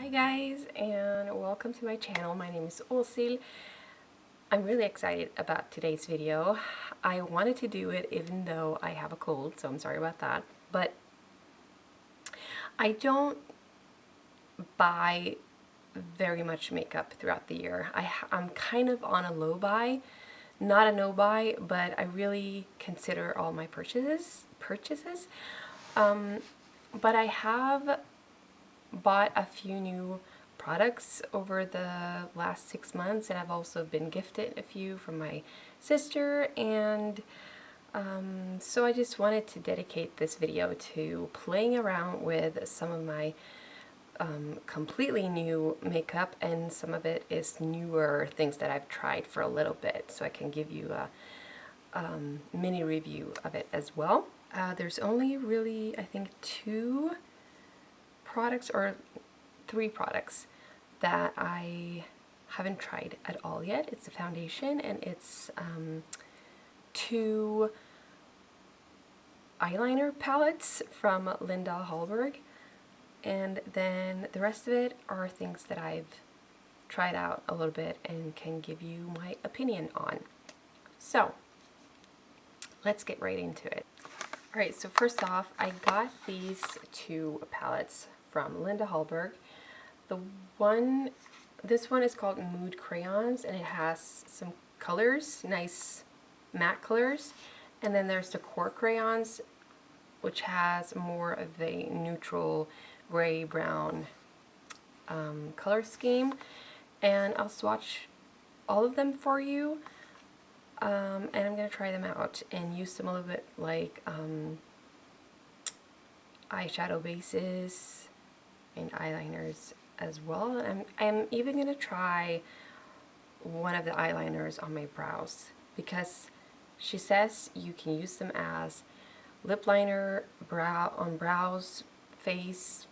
Hi guys, and welcome to my channel. My name is Åshild. I'm really excited about today's video. I wanted to do it even though I have a cold, so I'm sorry about that. But I don't buy very much makeup throughout the year. I'm kind of on a low buy, not a no buy, but I really consider all my purchases. But I have bought a few new products over the last 6 months, and I've also been gifted a few from my sister, and so I just wanted to dedicate this video to playing around with some of my completely new makeup, and some of it is newer things that I've tried for a little bit, so I can give you a mini review of it as well. There's only really, I think, 2 products or 3 products that I haven't tried at all yet. It's a foundation, and it's 2 eyeliner palettes from Linda Hallberg, and then the rest of it are things that I've tried out a little bit and can give you my opinion on. So let's get right into it. Alright, so first off, I got these 2 palettes from Linda Hallberg. This one is called Nude Crayons, and it has some colors, nice matte colors. And then there's the Core Crayons, which has more of a neutral gray-brown color scheme. And I'll swatch all of them for you. And I'm going to try them out and use them a little bit like eyeshadow bases and eyeliners as well. I'm even going to try one of the eyeliners on my brows, because she says you can use them as lip liner, on brows, face,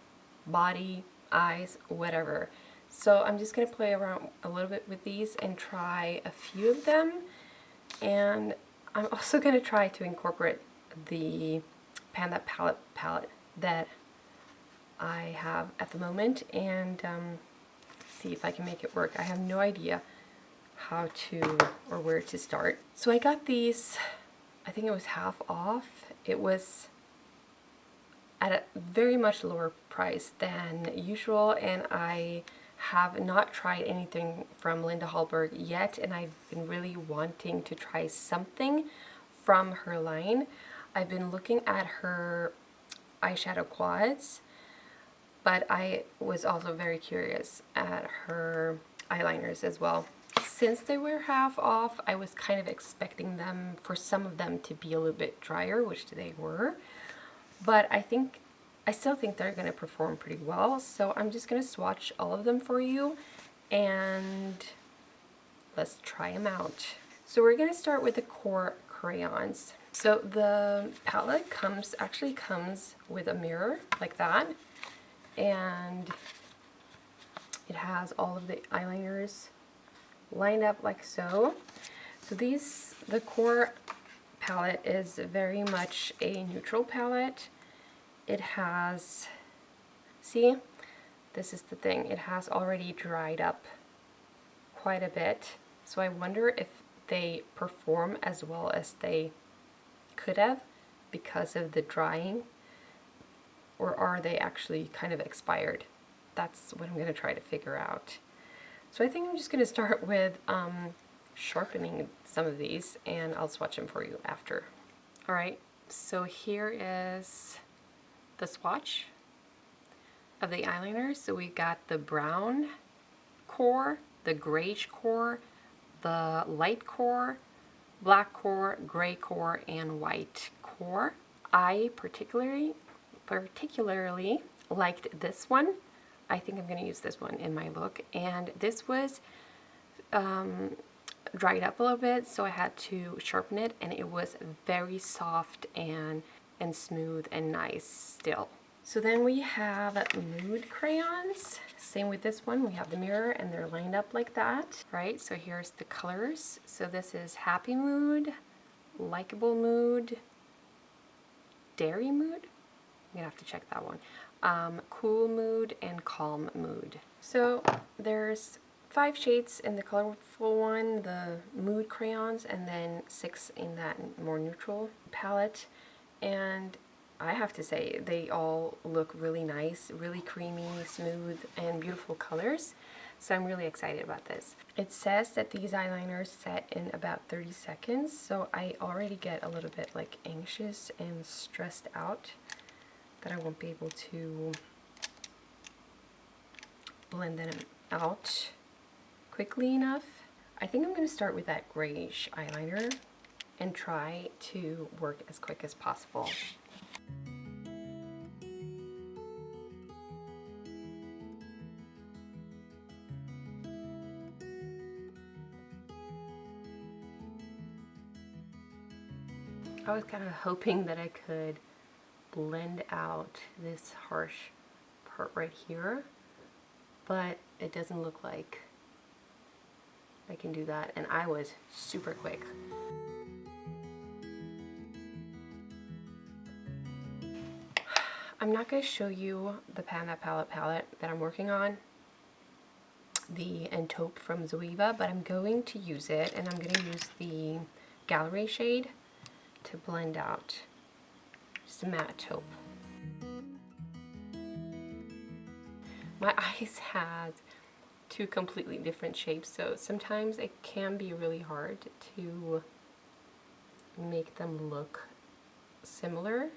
body, eyes, whatever. So I'm just going to play around a little bit with these and try a few of them. And I'm also going to try to incorporate the Panda palette that I have at the moment, and see if I can make it work. I have no idea how to or where to start. So I got these, I think it was half off. It was at a very much lower price than usual, and I have not tried anything from Linda Hallberg yet, and I've been really wanting to try something from her line. I've been looking at her eyeshadow quads, but I was also very curious at her eyeliners as well. Since they were half off, I was kind of expecting them, for some of them, to be a little bit drier, which they were, but I still think they're going to perform pretty well. So I'm just going to swatch all of them for you, and let's try them out. So we're going to start with the Core Crayons. So the palette actually comes with a mirror like that, and it has all of the eyeliners lined up like so. So the Core palette is very much a neutral palette. It has, see, this is the thing, it has already dried up quite a bit. So I wonder if they perform as well as they could have because of the drying, or are they actually kind of expired? That's what I'm going to try to figure out. So I think I'm just going to start with sharpening some of these, and I'll swatch them for you after. Alright, so here is the swatch of the eyeliners. So we got the brown core, the grayish core, the light core, black core, gray core, and white core. I particularly liked this one. I think I'm going to use this one in my look, and this was dried up a little bit, so I had to sharpen it, and it was very soft and smooth and nice still. So then we have Nude Crayons. Same with this one. We have the mirror, and they're lined up like that. Right, so here's the colors. So this is Happy Mood, Likeable Mood, Dairy Mood, gonna have to check that one. Cool Mood and Calm Mood. So there's 5 shades in the colorful one, the Mood Crayons, and then 6 in that more neutral palette. And I have to say, they all look really nice, really creamy, smooth, and beautiful colors. So I'm really excited about this. It says that these eyeliners set in about 30 seconds, so I already get a little bit like anxious and stressed out that I won't be able to blend them out quickly enough. I think I'm going to start with that grayish eyeliner and try to work as quick as possible. I was kind of hoping that I could blend out this harsh part right here, but it doesn't look like I can do that, and I was super quick. I'm not going to show you the Panda palette that I'm working on, the Taupe from Zoeva, but I'm going to use it, and I'm going to use the Gallery shade to blend out just a matte taupe. My eyes have 2 completely different shapes, so sometimes it can be really hard to make them look similar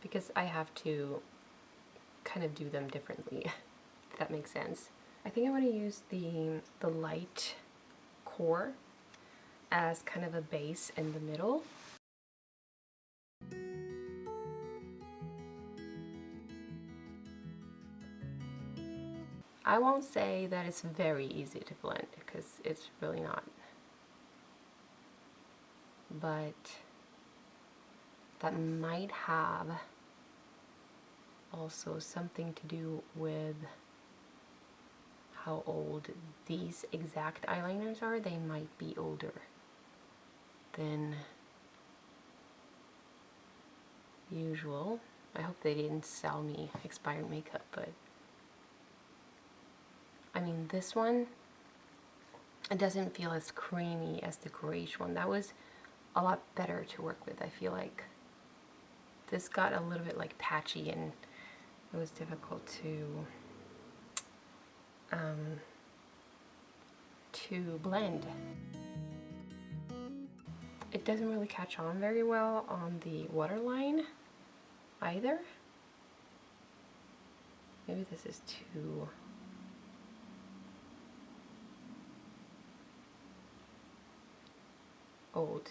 because I have to kind of do them differently, if that makes sense. I think I want to use the light core as kind of a base in the middle. I won't say that it's very easy to blend because it's really not. But that might have also something to do with how old these exact eyeliners are. They might be older than usual. I hope they didn't sell me expired makeup, but I mean, this one, it doesn't feel as creamy as the grayish one. That was a lot better to work with, I feel like. This got a little bit like patchy and it was difficult to blend. It doesn't really catch on very well on the waterline either. Maybe this is too old.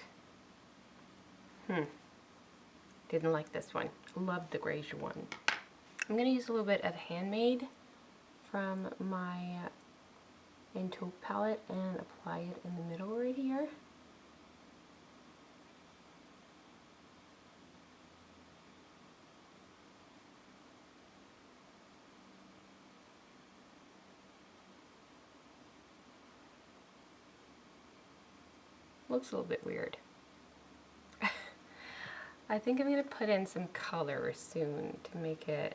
Didn't like this one. Loved the grayish one. I'm going to use a little bit of Handmade from my Taupe palette and apply it in the middle right here. Looks a little bit weird. I think I'm going to put in some color soon to make it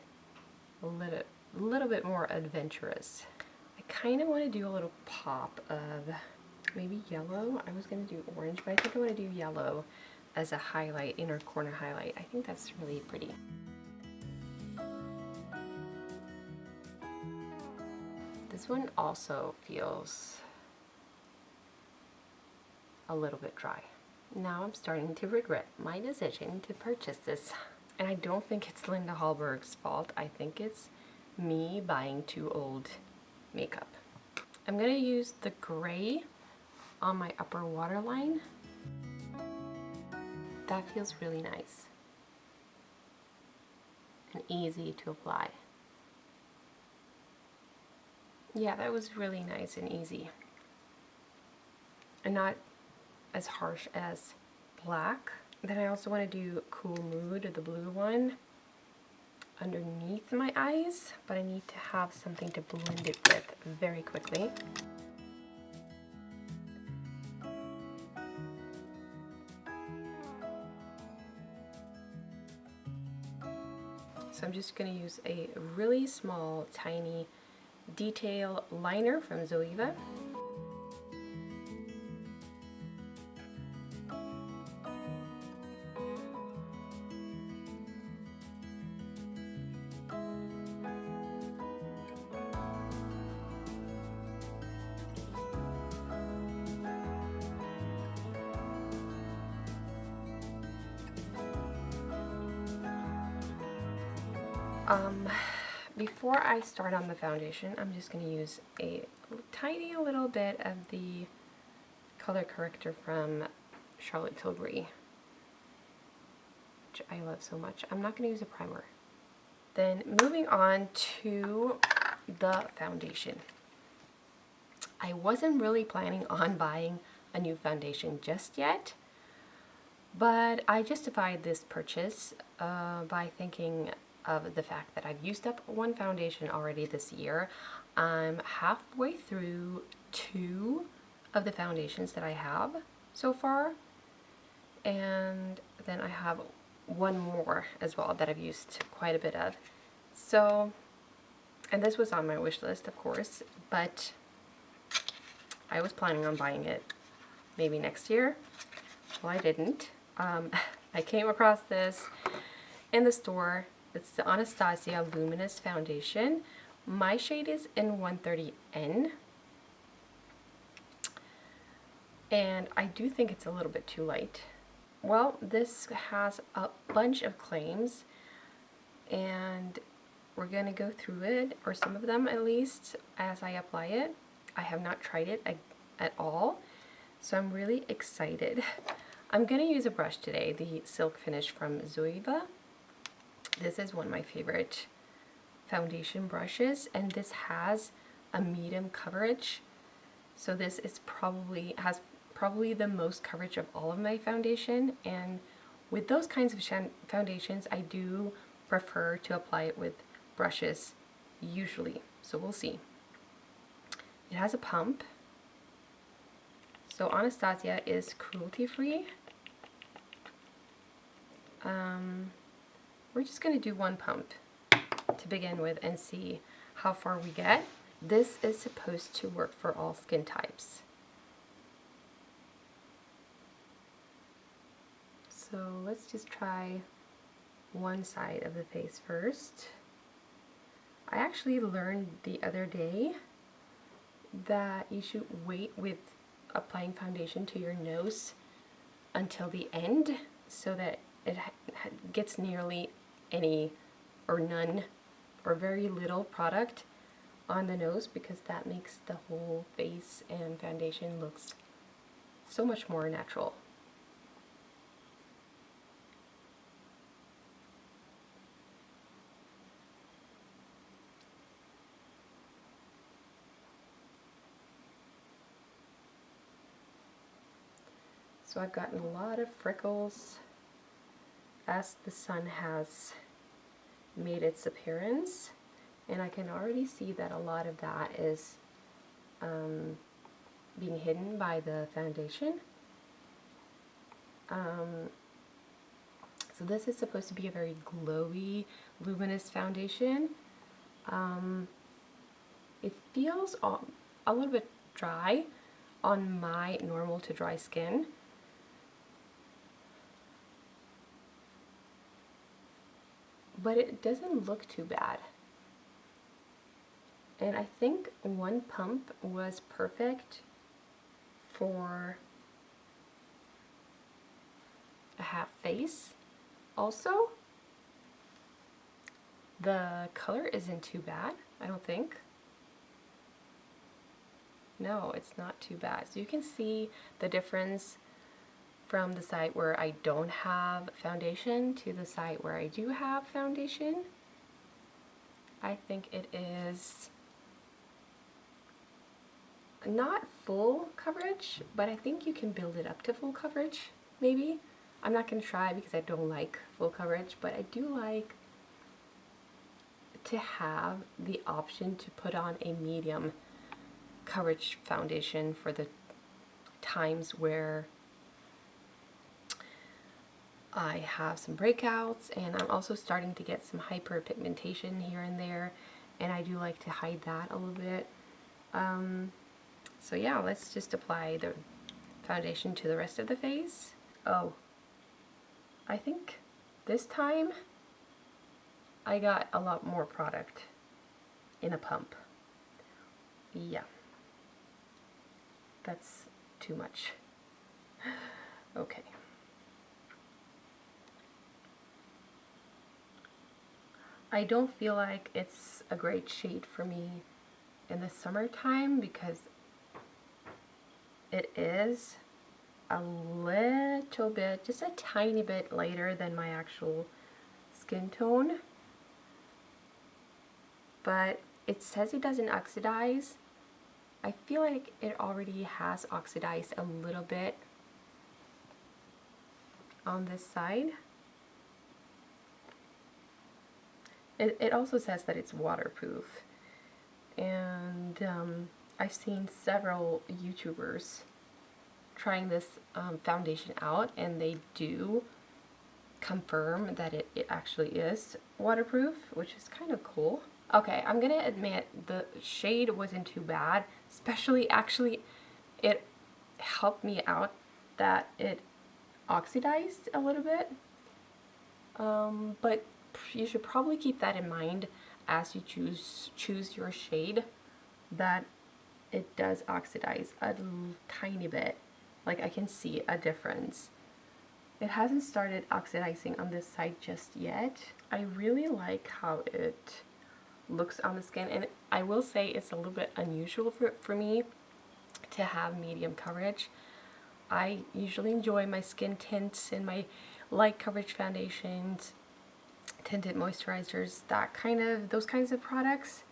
a little bit more adventurous. I kind of want to do a little pop of maybe yellow. I was going to do orange, but I think I want to do yellow as a highlight, inner corner highlight. I think that's really pretty. This one also feels a little bit dry. Now I'm starting to regret my decision to purchase this. And I don't think it's Linda Hallberg's fault. I think it's me buying too old makeup. I'm going to use the gray on my upper waterline. That feels really nice and easy to apply. Yeah, that was really nice and easy. And not as harsh as black. Then I also want to do Cool Mood, or the blue one, underneath my eyes, but I need to have something to blend it with very quickly. So I'm just going to use a really small, tiny detail liner from Zoeva. Before I start on the foundation, I'm just going to use a tiny little bit of the color corrector from Charlotte Tilbury, which I love so much. I'm not going to use a primer. Then moving on to the foundation. I wasn't really planning on buying a new foundation just yet, but I justified this purchase by thinking of the fact that I've used up one foundation already this year. I'm halfway through 2 of the foundations that I have so far, and then I have one more as well that I've used quite a bit of. So, and this was on my wish list, of course, but I was planning on buying it maybe next year. Well, I didn't. I came across this in the store. It's the Anastasia Luminous Foundation. My shade is in 130N. And I do think it's a little bit too light. Well, this has a bunch of claims, and we're going to go through it, or some of them at least, as I apply it. I have not tried it at all, so I'm really excited. I'm going to use a brush today, the Silk Finish from Zoeva. This is one of my favorite foundation brushes, and this has a medium coverage. So this is has probably the most coverage of all of my foundation, and with those kinds of foundations, I do prefer to apply it with brushes usually. So we'll see. It has a pump. So Anastasia is cruelty-free. We're just going to do one pump to begin with and see how far we get. This is supposed to work for all skin types. So let's just try one side of the face first. I actually learned the other day that you should wait with applying foundation to your nose until the end so that it gets nearly any or none or very little product on the nose, because that makes the whole face and foundation looks so much more natural. So I've gotten a lot of freckles as the sun has made its appearance, and I can already see that a lot of that is being hidden by the foundation. So this is supposed to be a very glowy, luminous foundation. It feels a little bit dry on my normal to dry skin. But it doesn't look too bad. And I think one pump was perfect for a half face. Also, the color isn't too bad, I don't think. No, it's not too bad. So you can see the difference from the side where I don't have foundation to the side where I do have foundation. I think it is not full coverage, but I think you can build it up to full coverage, maybe. I'm not going to try because I don't like full coverage, but I do like to have the option to put on a medium coverage foundation for the times where I have some breakouts, and I'm also starting to get some hyperpigmentation here and there, and I do like to hide that a little bit. So yeah, let's just apply the foundation to the rest of the face. Oh, I think this time I got a lot more product in a pump. Yeah, that's too much. Okay. I don't feel like it's a great shade for me in the summertime because it is a little bit, just a tiny bit lighter than my actual skin tone. But it says it doesn't oxidize. I feel like it already has oxidized a little bit on this side. It also says that it's waterproof. And I've seen several YouTubers trying this foundation out, and they do confirm that it actually is waterproof, which is kind of cool. Okay, I'm gonna admit the shade wasn't too bad, especially actually it helped me out that it oxidized a little bit. But you should probably keep that in mind as you choose your shade, that it does oxidize a tiny bit. Like, I can see a difference. It hasn't started oxidizing on this side just yet. I really like how it looks on the skin, and I will say it's a little bit unusual for me to have medium coverage. I usually enjoy my skin tints and my light coverage foundations, tinted moisturizers, those kinds of products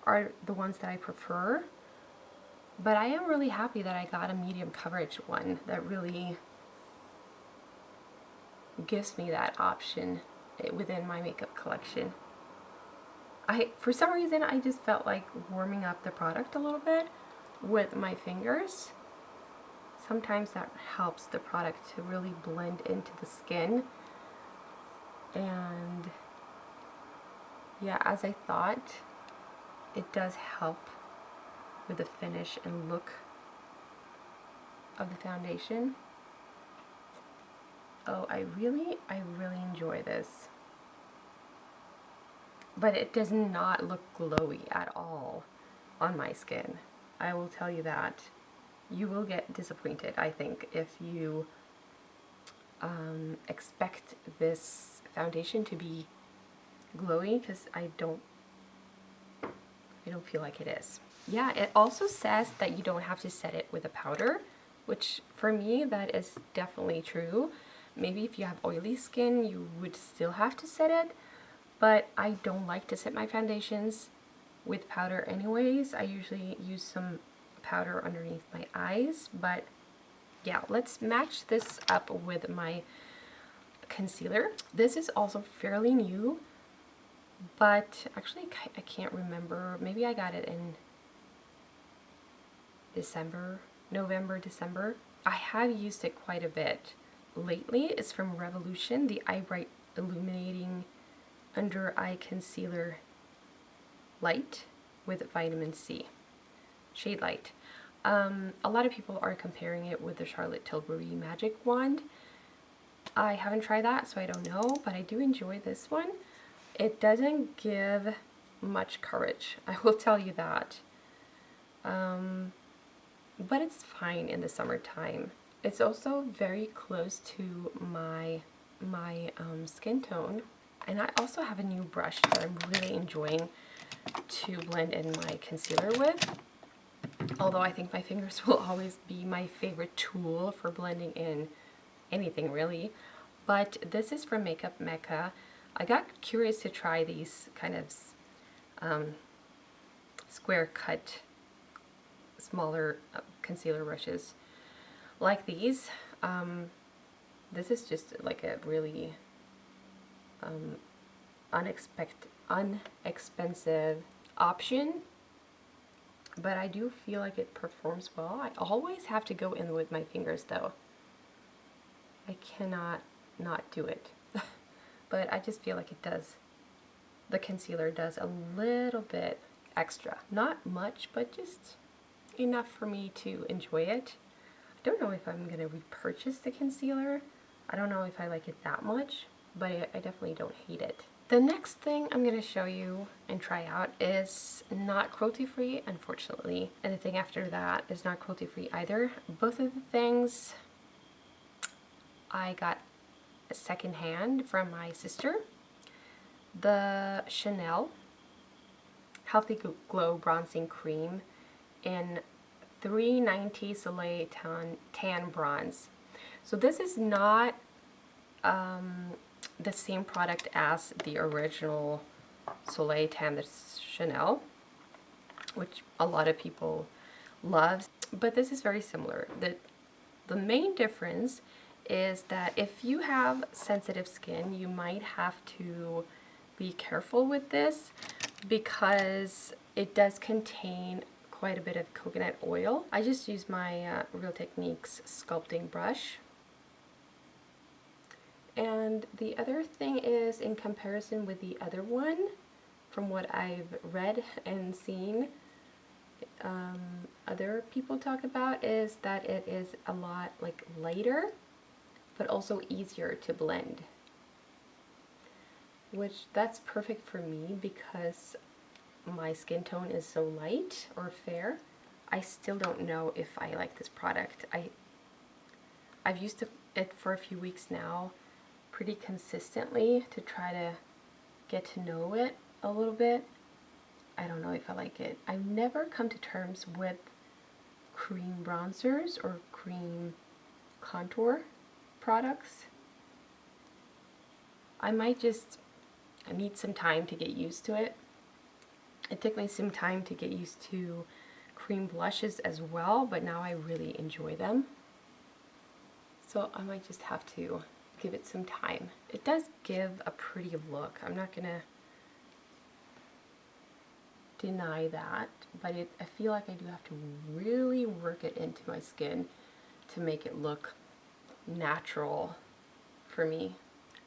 are the ones that I prefer. But I am really happy that I got a medium coverage one that really gives me that option within my makeup collection. For some reason, I just felt like warming up the product a little bit with my fingers. Sometimes that helps the product to really blend into the skin. And yeah, as I thought, it does help with the finish and look of the foundation. Oh, I really enjoy this. But it does not look glowy at all on my skin. I will tell you that. You will get disappointed, I think, if you expect this foundation to be glowy, because I don't feel like it is. Yeah, it also says that you don't have to set it with a powder, which for me, that is definitely true. Maybe if you have oily skin, you would still have to set it, but I don't like to set my foundations with powder anyways. I usually use some powder underneath my eyes, but yeah, let's match this up with my concealer. This is also fairly new, but actually I can't remember. Maybe I got it in November, December. I have used it quite a bit lately. It's from Revolution, the Eye Bright Illuminating Under Eye Concealer Light with vitamin C. Shade Light. A lot of people are comparing it with the Charlotte Tilbury Magic Wand. I haven't tried that, so I don't know, but I do enjoy this one. It doesn't give much coverage, I will tell you that. But it's fine in the summertime. It's also very close to my skin tone. And I also have a new brush that I'm really enjoying to blend in my concealer with. Although I think my fingers will always be my favorite tool for blending in anything really. But this is from Makeup Mecca. I got curious to try these kind of square cut, smaller concealer brushes like these. This is just like a really unexpensive option, but I do feel like it performs well. I always have to go in with my fingers though. I cannot not do it. But I just feel like it does. The concealer does a little bit extra. Not much, but just enough for me to enjoy it. I don't know if I'm going to repurchase the concealer. I don't know if I like it that much, but I definitely don't hate it. The next thing I'm going to show you and try out is not cruelty-free, unfortunately. And the thing after that is not cruelty-free either. Both of the things I got secondhand from my sister. The Chanel Healthy Glow Bronzing Cream in 390 Soleil Tan Bronze. So this is not the same product as the original Soleil Tan, the Chanel, which a lot of people love, but this is very similar. The main difference is that if you have sensitive skin, you might have to be careful with this because it does contain quite a bit of coconut oil. I just use my Real Techniques sculpting brush. And the other thing is, in comparison with the other one, from what I've read and seen other people talk about, is that it is a lot like lighter, but also easier to blend. Which that's perfect for me because my skin tone is so light or fair. I still don't know if I like this product. I've used it for a few weeks now, pretty consistently, to try to get to know it a little bit. I don't know if I like it. I've never come to terms with cream bronzers or cream contour products. I need some time to get used to it. It took me some time to get used to cream blushes as well, but now I really enjoy them. So I might just have to give it some time. It does give a pretty look. I'm not gonna deny that, but I feel like I do have to really work it into my skin to make it look natural for me.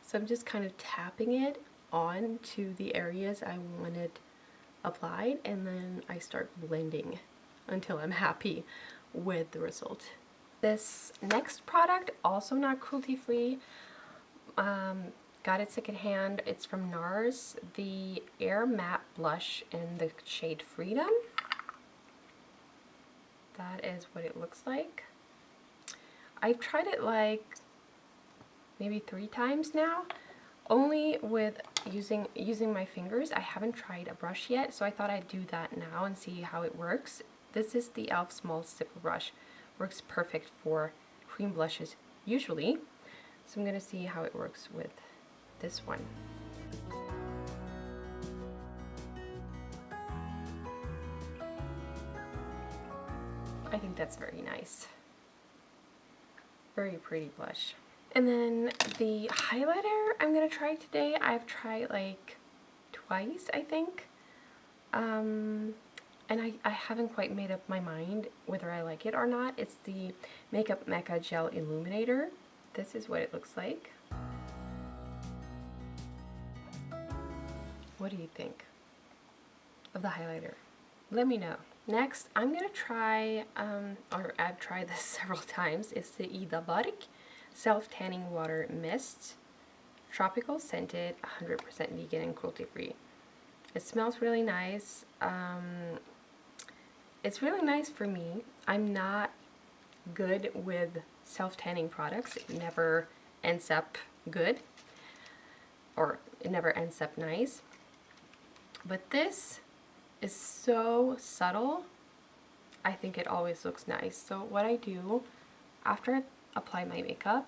So I'm just kind of tapping it onto the areas I wanted applied, and then I start blending until I'm happy with the result. This next product, also not cruelty-free, got it secondhand. It's from Nars, the Air Matte Blush in the shade Freedom. That is what it looks like. I've tried it like maybe 3 times now, only with using my fingers. I haven't tried a brush yet, so I thought I'd do that now and see how it works. This is the e.l.f. Small Stipple Brush. Works perfect for cream blushes usually, so I'm going to see how it works with this one. I think that's very nice. Very pretty blush. And then the highlighter I'm going to try today, I've tried like twice, I think. And I haven't quite made up my mind whether I like it or not. It's the Makeup Mecca Gel Illuminator. This is what it looks like. What do you think of the highlighter? Let me know. Next, I'm going to try, or I've tried this several times, it's the Ida Bark Self-Tanning Water Mist. Tropical scented, 100% vegan and cruelty-free. It smells really nice. It's really nice for me. I'm not good with self-tanning products. It never ends up good, or it never ends up nice. But this is so subtle, I think it always looks nice. So what I do after I apply my makeup,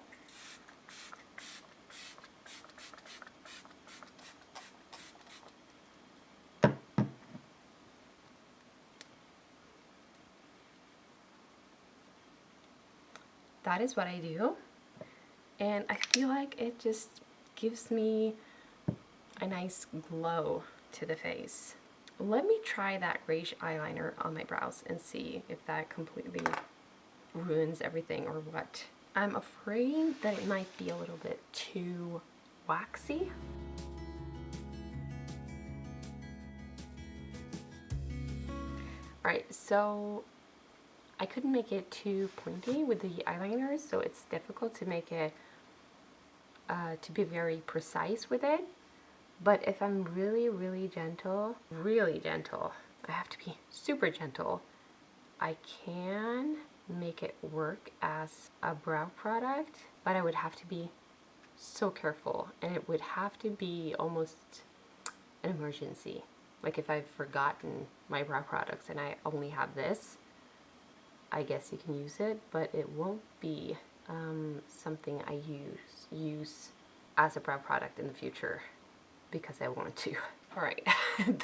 that is what I do, and I feel like it just gives me a nice glow to the face. Let me try that grayish eyeliner on my brows and see if that completely ruins everything or what. I'm afraid that it might be a little bit too waxy. Alright, so I couldn't make it too pointy with the eyeliner, so it's difficult to make it to be very precise with it. But if I'm really gentle, I have to be super gentle, I can make it work as a brow product, but I would have to be so careful, and it would have to be almost an emergency. Like if I've forgotten my brow products and I only have this, I guess you can use it, but it won't be something I use as a brow product in the future because I want to. Alright,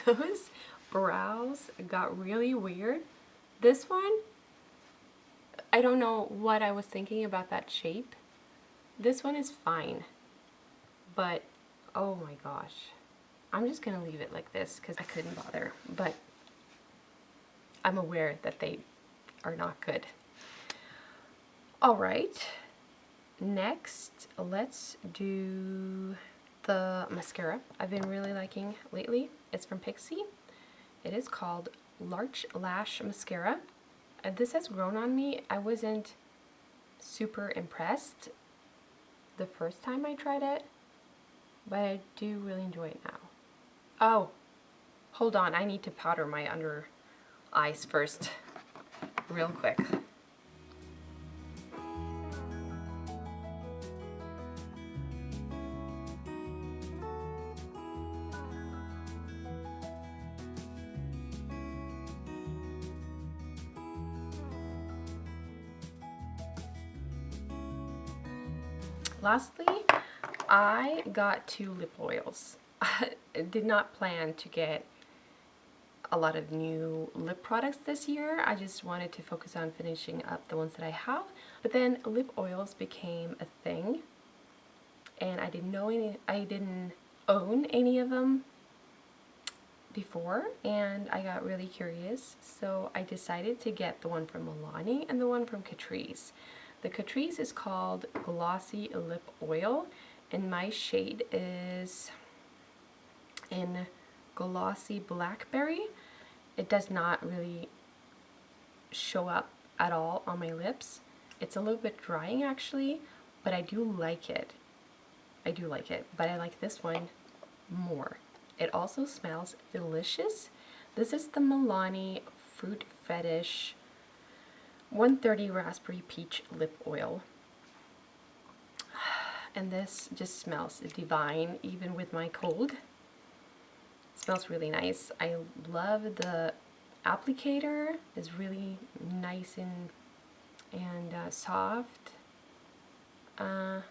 those brows got really weird. This one, I don't know what I was thinking about that shape. This one is fine, but oh my gosh. I'm just gonna leave it like this because I couldn't bother, but I'm aware that they are not good. Alright, next let's do the mascara I've been really liking lately. It's from Pixie. It is called Large Lash Mascara. And this has grown on me. I wasn't super impressed the first time I tried it, but I do really enjoy it now. Oh, hold on, I need to powder my under eyes first, real quick. Lastly, I got 2 lip oils. I did not plan to get a lot of new lip products this year. I just wanted to focus on finishing up the ones that I have. But then lip oils became a thing, and I didn't own any of them before, and I got really curious. So I decided to get the one from Milani and the one from Catrice. The Catrice is called Glossy Lip Oil, and my shade is in Glossy Blackberry. It does not really show up at all on my lips. It's a little bit drying actually, but I do like it. I do like it, but I like this one more. It also smells delicious. This is the Milani Fruit Fetish 130 Raspberry Peach Lip Oil. And this just smells divine even with my cold. It smells really nice. I love the applicator. It's really nice and soft. I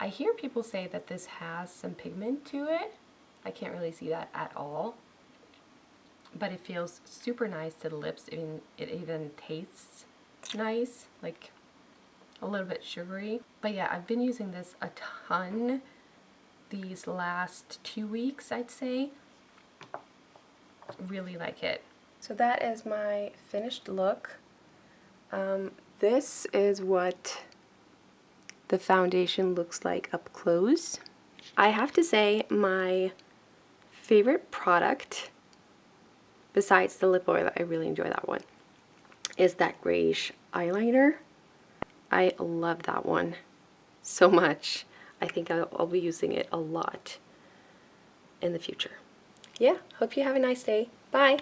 hear people say that this has some pigment to it. I can't really see that at all. But it feels super nice to the lips. It even tastes nice, like a little bit sugary. But yeah, I've been using this a ton these last 2 weeks, I'd say. Really like it. So that is my finished look. This is what the foundation looks like up close. I have to say my favorite product, besides the lip oil, I really enjoy that one, is that grayish eyeliner. I love that one so much. I think I'll be using it a lot in the future. Yeah, hope you have a nice day. Bye!